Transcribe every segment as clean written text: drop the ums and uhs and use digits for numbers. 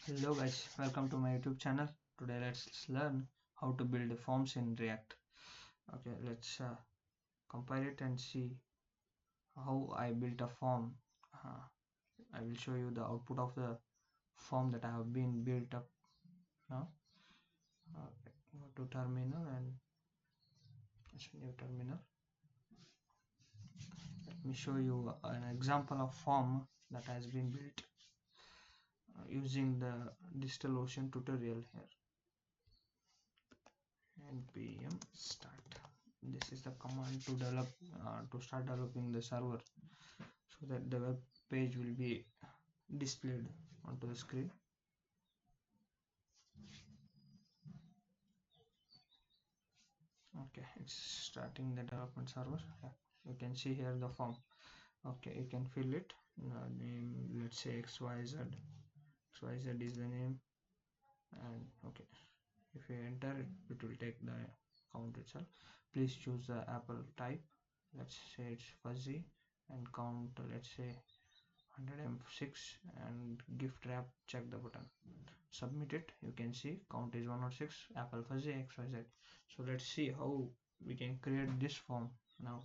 Hello guys, welcome to my YouTube channel. Today let's learn how to build forms in React. Okay, let's compile it and see how I built a form. Uh, I will show you the output of the form that I have been built up now. Go to terminal and it's a new terminal. Let me show you an example of form that has been built using the DigitalOcean tutorial here. Npm start. This is the command to develop to start developing the server so that the web page will be displayed onto the screen. Okay, it's starting the development server. Yeah, you can see here the form. Okay, you can fill it. Name, let's say XYZ. XYZ is the name, and okay, if you enter it, it will take the count itself. Please choose the Apple type. Let's say it's fuzzy and count. Let's say 106 and gift wrap. Check the button. Submit it. You can see count is 106. Apple fuzzy XYZ. So let's see how we can create this form now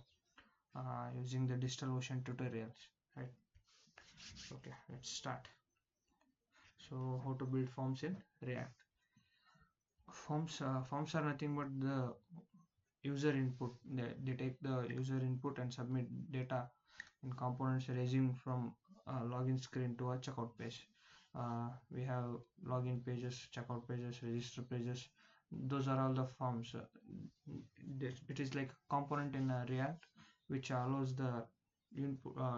using the DigitalOcean tutorials. Right. Okay. Let's start. So how to build forms in React? Forms are nothing but the user input. They take the user input and submit data in components ranging from login screen to a checkout page. We have login pages, checkout pages, register pages. Those are all the forms. It is like a component in React which allows the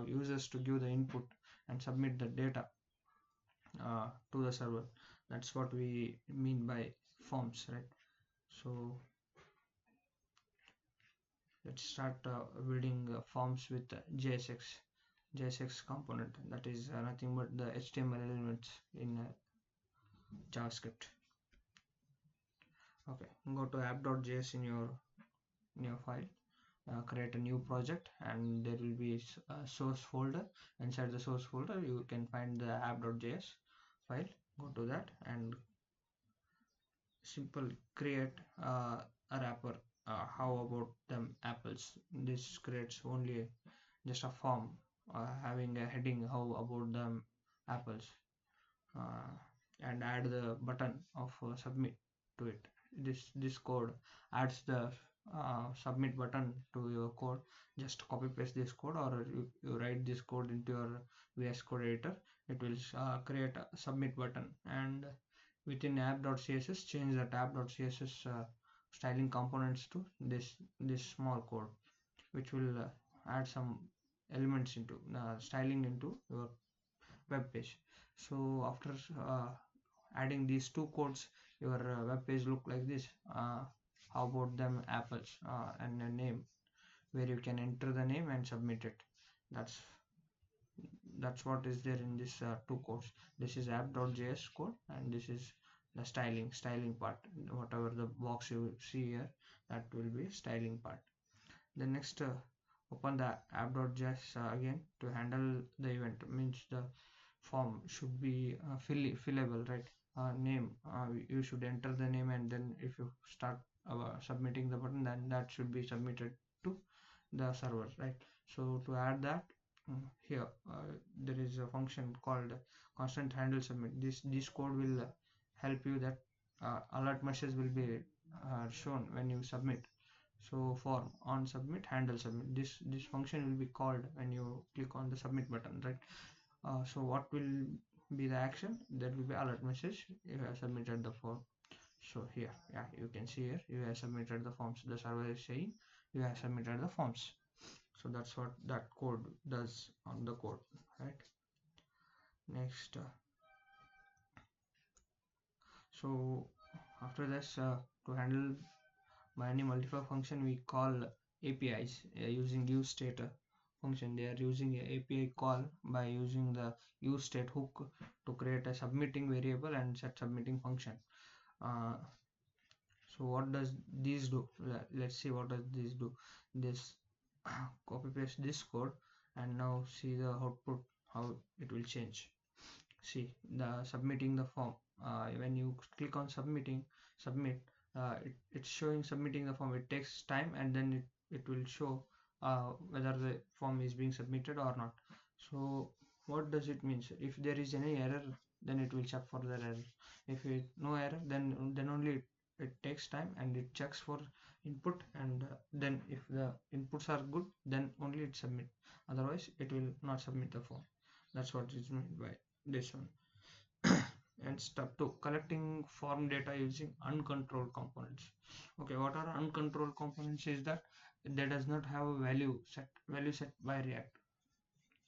users to give the input and submit the data to the server. That's what we mean by forms, right? So let's start building forms with JSX component, that is nothing but the HTML elements in JavaScript. Okay, go to app.js in your file, create a new project, and there will be a source folder. Inside the source folder you can find the app.js file. Go to that and simple create a wrapper. How about them apples? This creates only just a form having a heading how about them apples, uh, and add the button of submit to it. This code adds the submit button to your code. Just copy paste this code, or you write this code into your VS Code editor. It will create a submit button, and within app.css change that app.css styling components to this small code, which will add some elements into styling into your web page. So after adding these two codes, your web page look like this. How about them apples, and a name where you can enter the name and submit it. That's that's what is there in this two codes. This is app.js code, and this is the styling part. Whatever the box you see here, that will be styling part. The next open the app.js again to handle the event. Means the form should be fillable, right? Name, you should enter the name, and then if you start submitting the button, then that should be submitted to the server, right? So to add that, here there is a function called constant handle submit. This code will help you that alert message will be shown when you submit. So for on submit handle submit, this function will be called when you click on the submit button, right? So what will be the action? That will be alert message, you have submitted the form. So here, yeah, you can see here you have submitted the forms. The server is saying you have submitted the forms. So that's what that code does on the code, right? Next, so after this, to handle by any multiple function, we call APIs using useState function. They are using a API call by using the useState hook to create a submitting variable and set submitting function. uh, so what does this do? Let's see what does this do. This copy paste this code, and now see the output how it will change. see the submitting the form. When you click on submit, it's showing submitting the form. It takes time, and then it will show whether the form is being submitted or not. So what does it mean? So if there is any error, then it will check for the error. If it no error, then only it takes time and it checks for input, and then if the inputs are good, then only it submit. Otherwise it will not submit the form. That's what is meant by this one. And step 2, collecting form data using uncontrolled components. Okay, what are uncontrolled components? Is that they does not have a value set by React.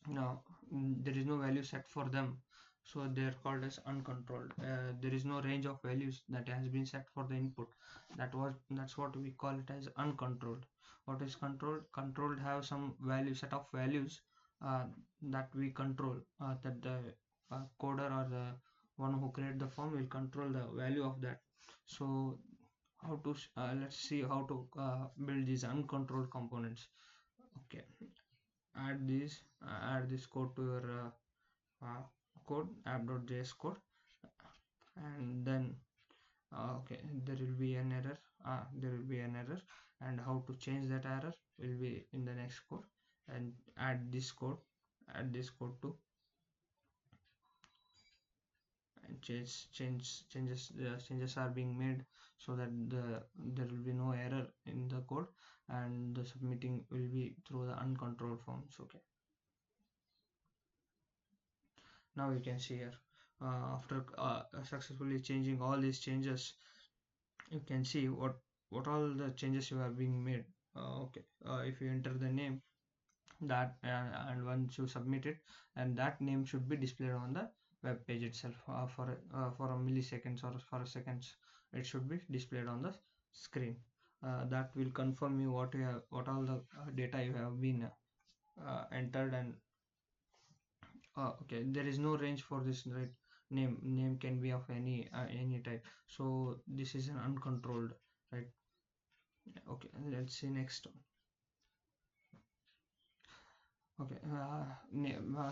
Now there is no value set for them, so they are called as uncontrolled. There is no range of values that has been set for the input. That's what we call it as uncontrolled. What is controlled? Controlled have some set of values uh, that we control, that the coder or the one who create the form will control the value of that. So how to let's see how to build these uncontrolled components. Okay, add this code to your code, app.js code, and then okay, there will be an error. And how to change that error will be in the next code. And add this code to, and changes are being made, so that there will be no error in the code, and the submitting will be through the uncontrolled forms. Okay, now you can see here, after successfully changing all these changes, you can see what all the changes you have being made. Okay, if you enter the name, that and once you submit it, and that name should be displayed on the web page itself, for a milliseconds or for a seconds. It should be displayed on the screen. That will confirm you what all the data you have been entered. And okay, there is no range for this, right? Name can be of any type, so this is an uncontrolled, right? Okay, let's see next one. Okay,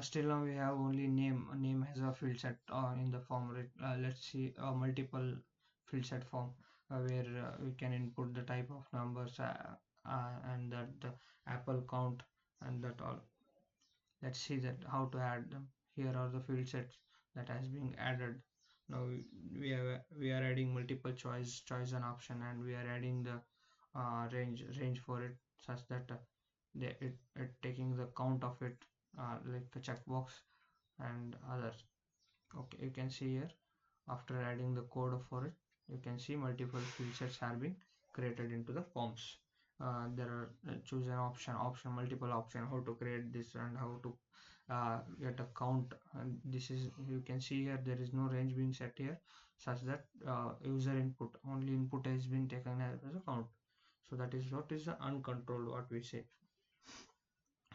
still now we have only name as a field set in the form, right? Let's see a multiple field set form, where we can input the type of numbers, and that the apple count, and that all. Let's see that how to add them. Here are the field sets that has been added. Now we are adding multiple choice and option, and we are adding the range for it, such that it taking the count of it, like the checkbox and others. Okay, you can see here, after adding the code for it, you can see multiple field sets are being created into the forms. There are choose an option multiple option, how to create this and how to get a count. And this is, you can see here, there is no range being set here, such that user input, only input has been taken as a count. So that is what is the uncontrolled, what we say.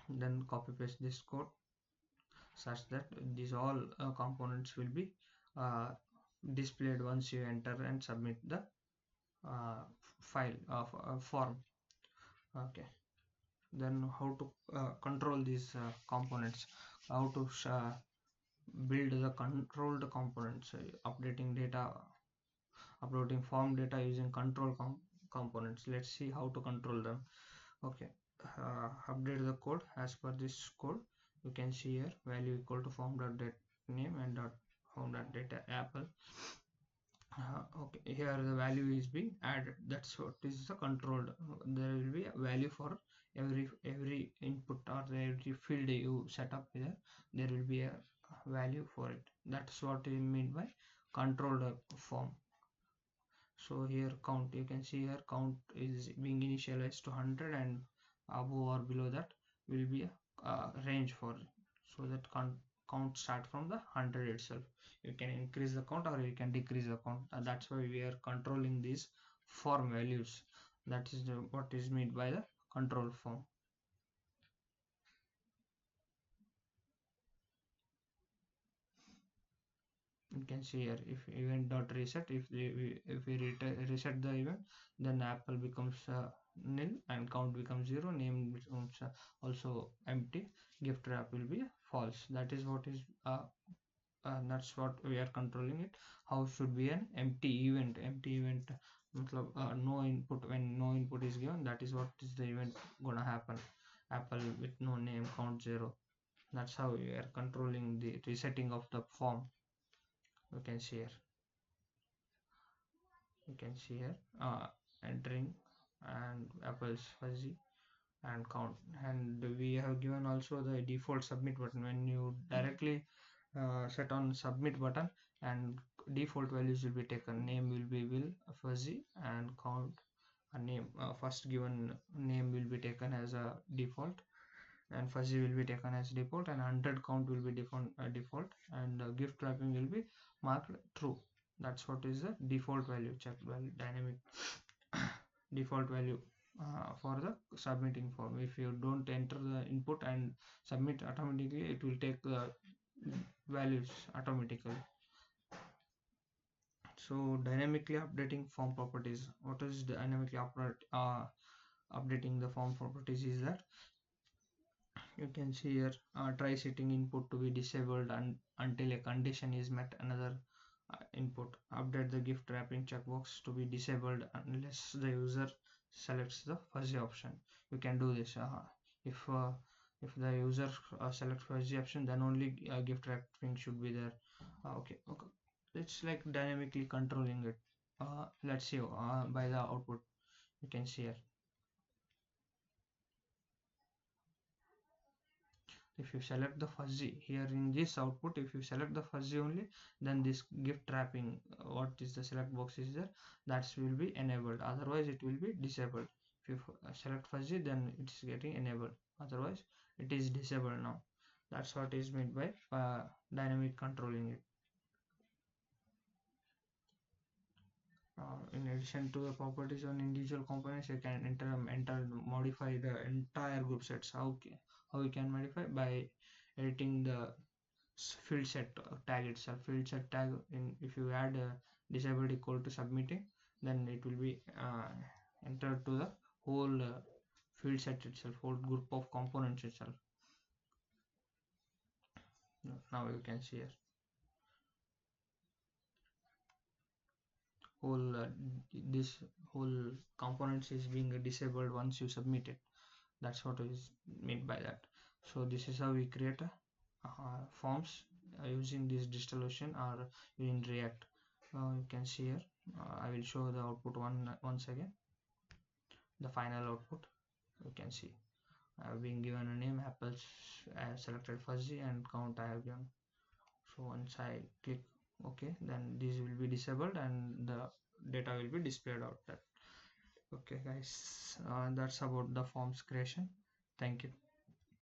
Then copy paste this code, such that these all components will be uh, displayed once you enter and submit the file of form. Okay, then how to control these components, how to build the controlled components, updating data, uploading form data using control components. Let's see how to control them. Okay, update the code as per this code. You can see here, value equal to form.name and form.data apple. Okay, here the value is being added. That's what is the controlled. There will be a value for every input or every field you set up here. There will be a value for it. That's what is meant by controlled form. So here count, you can see here count is being initialized to 100, and above or below that will be a range for it. So that count start from the 100 itself. You can increase the count or you can decrease the count, and that's why we are controlling these form values. That is what is meant by the control form. You can see here, if event dot reset, if we reset the event, then apple becomes nil and count becomes 0, name becomes also empty, gift wrap will be false. That is what is that's what we are controlling it. How should be an empty event matlab, no input. When no input is given, that is what is the event gonna happen. Apple with no name, count 0. That's how we are controlling the resetting of the form. You can see here, you can see here entering and Apple's fuzzy and count. And we have given also the default submit button. When you directly set on submit button, and default values will be taken. Name will be will fuzzy, and count a name, first given name will be taken as a default, and fuzzy will be taken as default, and 100 count will be default, and gift wrapping will be marked true. That's what is the default value, check value, dynamic default value for the submitting form. If you don't enter the input and submit automatically, it will take the values automatically. So dynamically updating form properties. What is dynamically updating the form properties is that you can see here, try setting input to be disabled until a condition is met. Another input, update the gift wrapping checkbox to be disabled unless the user selects the fuzzy option. You can do this. If the user selects fuzzy option, then only gift wrapping should be there. Okay, it's like dynamically controlling it. Let's see by the output. You can see here, if you select the fuzzy here in this output, if you select the fuzzy only, then this gift wrapping, what is the select box is there, that will be enabled, otherwise it will be disabled. If you select fuzzy, then it's getting enabled, otherwise it is disabled now. That's what is meant by dynamic controlling it. In addition to the properties on individual components, you can modify the entire group sets. How you can modify? By editing the field set tag itself. Field set tag, in if you add disabled equal to submitting, then it will be entered to the whole field set itself, whole group of components itself. Now you can see here, whole this whole components is being disabled once you submit it. That's what is meant by that. So this is how we create forms using this DigitalOcean or in React. You can see here, I will show the output once again. The final output, you can see I have been given a name, apples, I have selected fuzzy, and count I have given. So once I click OK, then this will be disabled and the data will be displayed out there. Okay guys, that's about the forms creation. Thank you.